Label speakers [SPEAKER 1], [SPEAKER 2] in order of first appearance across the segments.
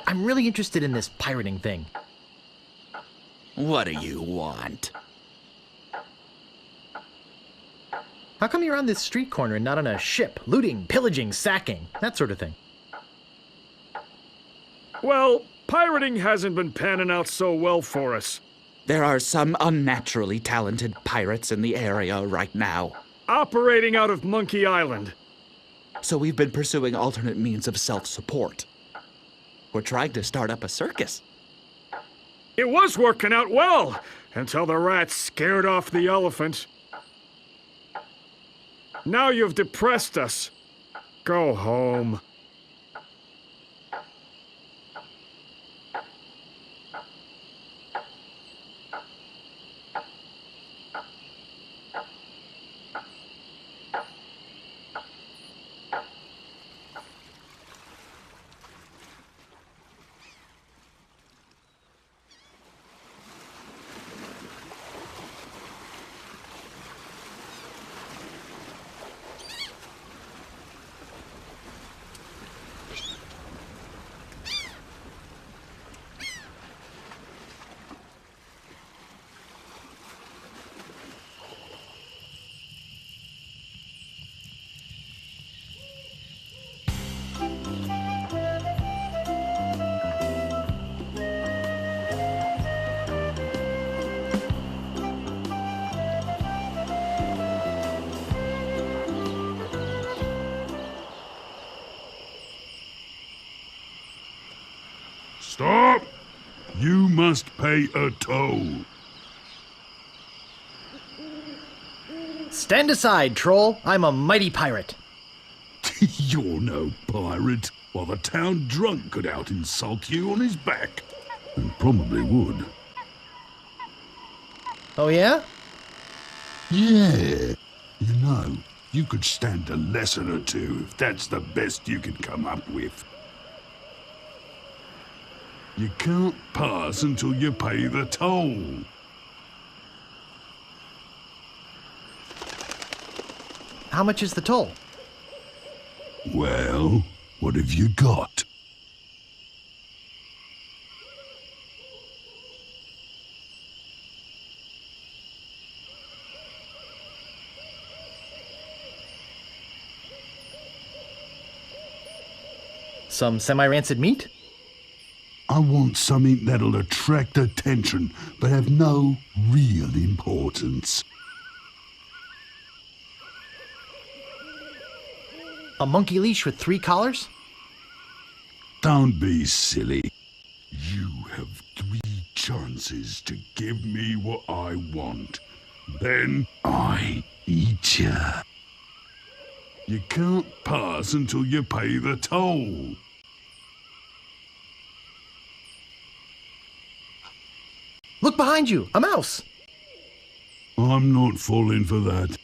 [SPEAKER 1] I'm really interested in this pirating thing.
[SPEAKER 2] What do you want?
[SPEAKER 1] How come you're on this street corner and not on a ship? Looting, pillaging, sacking, that sort of thing.
[SPEAKER 3] Well, pirating hasn't been panning out so well for us.
[SPEAKER 2] There are some unnaturally talented pirates in the area right now.
[SPEAKER 3] Operating out of Monkey Island.
[SPEAKER 2] So we've been pursuing alternate means of self-support. We're trying to start up a circus.
[SPEAKER 3] It was working out well, until the rats scared off the elephant. Now you've depressed us. Go home.
[SPEAKER 4] Stop! You must pay a toll.
[SPEAKER 1] Stand aside, troll. I'm a mighty pirate.
[SPEAKER 4] You're no pirate. While the town drunk could out-insult you on his back. And probably would.
[SPEAKER 1] Oh yeah?
[SPEAKER 4] Yeah. You know, you could stand a lesson or two if that's the best you can come up with. You can't pass until you pay the toll.
[SPEAKER 1] How much is the toll?
[SPEAKER 4] Well, what have you got?
[SPEAKER 1] Some semi-rancid meat?
[SPEAKER 4] I want something that'll attract attention, but have no real importance.
[SPEAKER 1] A monkey leash with 3 collars?
[SPEAKER 4] Don't be silly. You have 3 chances to give me what I want. Then I eat ya. You can't pass until you pay the toll.
[SPEAKER 1] Look behind you! A mouse!
[SPEAKER 4] I'm not falling for that.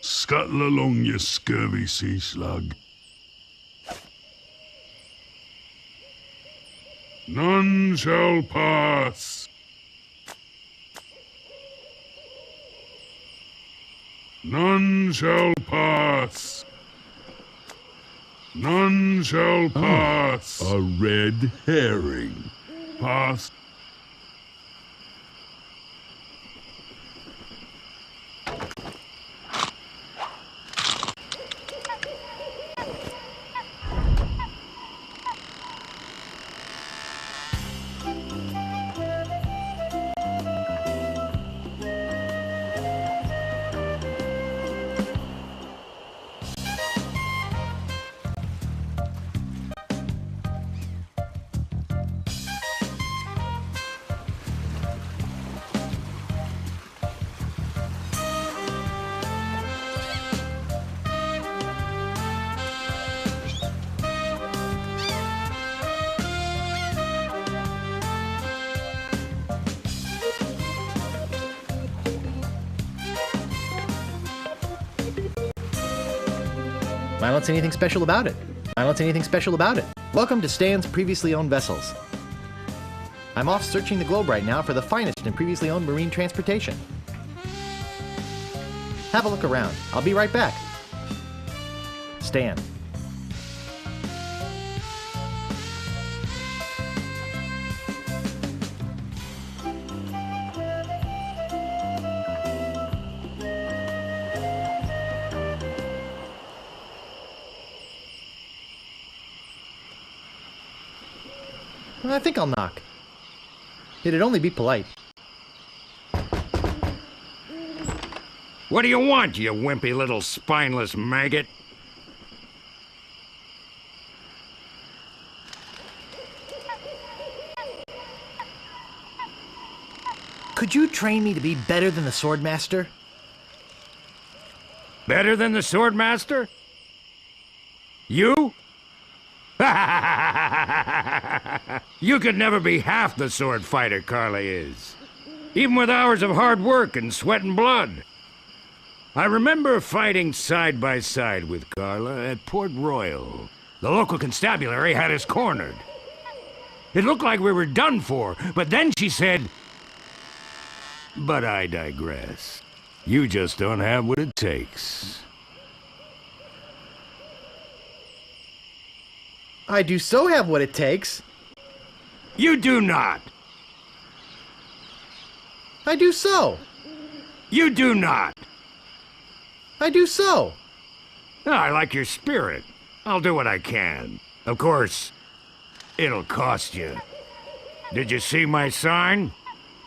[SPEAKER 4] Scuttle along, you scurvy sea slug. None shall pass. None shall pass. None shall pass. A red herring. Pass.
[SPEAKER 1] I don't see anything special about it. I don't see anything special about it. Welcome to Stan's Previously Owned Vessels. I'm off searching the globe right now for the finest in previously owned marine transportation. Have a look around. I'll be right back. Stan. I think I'll knock. It'd only be polite.
[SPEAKER 3] What do you want, you wimpy little spineless maggot?
[SPEAKER 1] Could you train me to be better than the Swordmaster?
[SPEAKER 3] Better than the Swordmaster? You? You could never be half the sword fighter Carla is. Even with hours of hard work and sweat and blood. I remember fighting side by side with Carla at Port Royal. The local constabulary had us cornered. It looked like we were done for, but then she said, "But I digress. You just don't have what it takes."
[SPEAKER 1] I do so have what it takes.
[SPEAKER 3] You do not.
[SPEAKER 1] I do so.
[SPEAKER 3] You do not.
[SPEAKER 1] I do so.
[SPEAKER 3] I like your spirit. I'll do what I can. Of course, it'll cost you. Did you see my sign?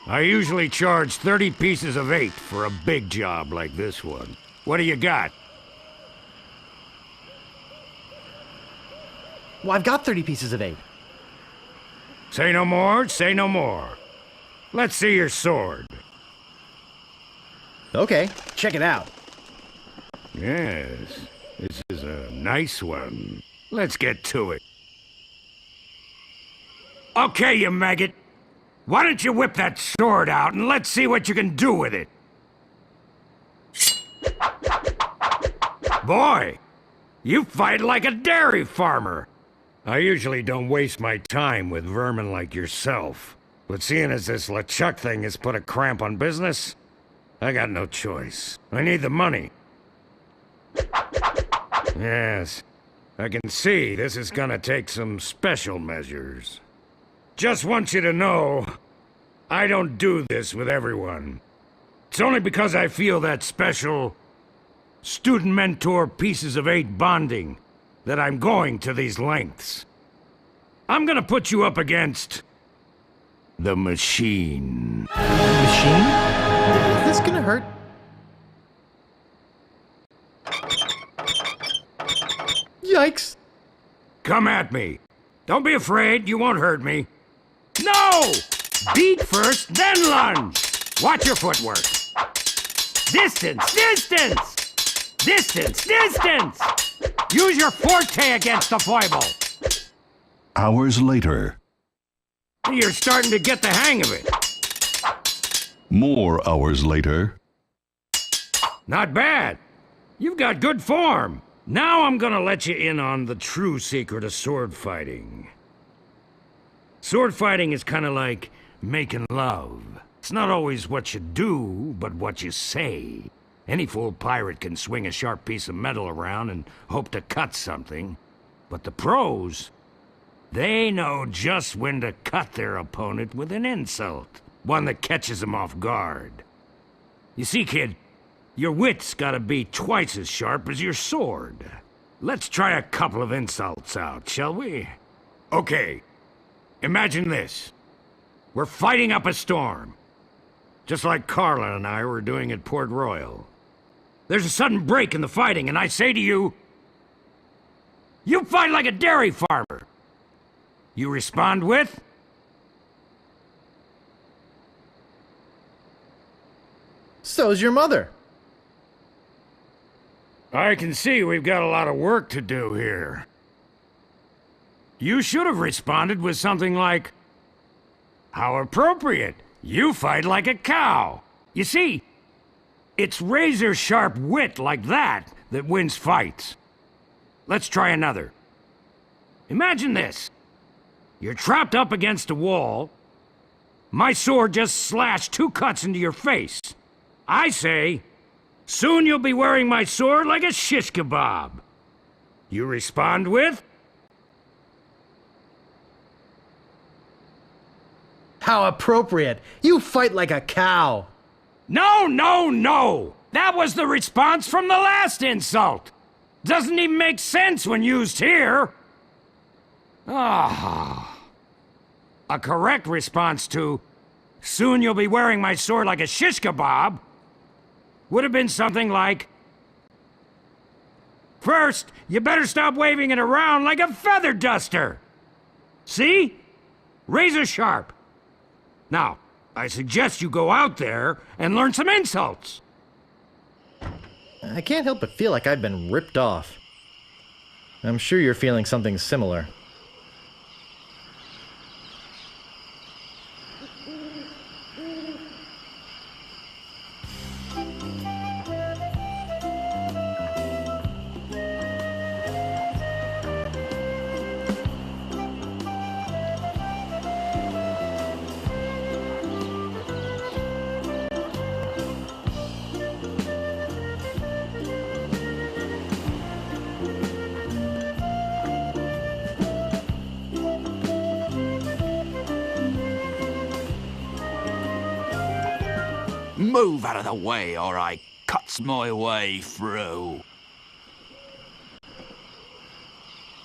[SPEAKER 3] I usually charge 30 pieces of 8 for a big job like this one. What do you got?
[SPEAKER 1] Well, I've got 30 pieces of 8.
[SPEAKER 3] Say no more, say no more. Let's see your sword.
[SPEAKER 1] Okay, check it out.
[SPEAKER 3] Yes, this is a nice one. Let's get to it. Okay, you maggot. Why don't you whip that sword out and let's see what you can do with it? Boy, you fight like a dairy farmer. I usually don't waste my time with vermin like yourself. But seeing as this LeChuck thing has put a cramp on business, I got no choice. I need the money. Yes, I can see this is gonna take some special measures. Just want you to know, I don't do this with everyone. It's only because I feel that special student-mentor pieces of 8 bonding that I'm going to these lengths. I'm gonna put you up against the machine.
[SPEAKER 1] Machine? Is this gonna hurt? Yikes!
[SPEAKER 3] Come at me. Don't be afraid, you won't hurt me. No! Beat first, then lunge! Watch your footwork. Distance, distance! Distance, distance! Use your forte against the foible.
[SPEAKER 4] Hours later.
[SPEAKER 3] You're starting to get the hang of it.
[SPEAKER 4] More hours later.
[SPEAKER 3] Not bad. You've got good form. Now I'm gonna let you in on the true secret of sword fighting. Sword fighting is kind of like making love. It's not always what you do, but what you say. Any fool pirate can swing a sharp piece of metal around and hope to cut something. But the pros, they know just when to cut their opponent with an insult. One that catches them off guard. You see, kid, your wit's gotta be twice as sharp as your sword. Let's try a couple of insults out, shall we? Okay, imagine this. We're fighting up a storm. Just like Carla and I were doing at Port Royal. There's a sudden break in the fighting, and I say to you, you fight like a dairy farmer. You respond with,
[SPEAKER 1] So's your mother.
[SPEAKER 3] I can see we've got a lot of work to do here. You should have responded with something like, how appropriate. You fight like a cow. You see, it's razor-sharp wit like that that wins fights. Let's try another. Imagine this. You're trapped up against a wall. My sword just slashed 2 cuts into your face. I say, soon you'll be wearing my sword like a shish kebab. You respond with,
[SPEAKER 1] How appropriate. You fight like a cow.
[SPEAKER 3] no, no, no! That was the response from the last insult! Doesn't even make sense when used here! Ah. a correct response to, "Soon you'll be wearing my sword like a shish kebab," would have been something like, "First, you better stop waving it around like a feather duster." See? Razor sharp. Now, I suggest you go out there and learn some insults.
[SPEAKER 1] I can't help but feel like I've been ripped off. I'm sure you're feeling something similar.
[SPEAKER 2] Move out of the way or I cuts my way through.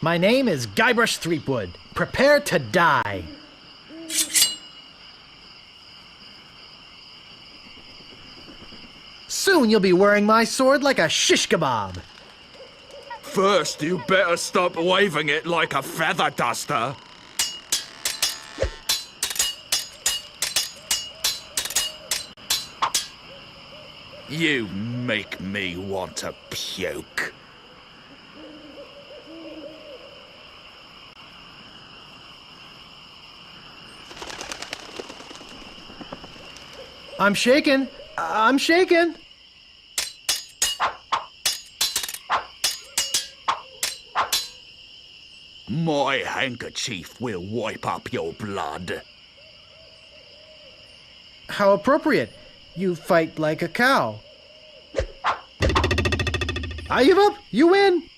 [SPEAKER 1] My name is Guybrush Threepwood. Prepare to die. Soon you'll be wearing my sword like a shish kebab.
[SPEAKER 2] First, you better stop waving it like a feather duster. You make me want to puke.
[SPEAKER 1] I'm shaken. I'm shaken.
[SPEAKER 2] My handkerchief will wipe up your blood.
[SPEAKER 1] How appropriate. You fight like a cow. I give up. You win.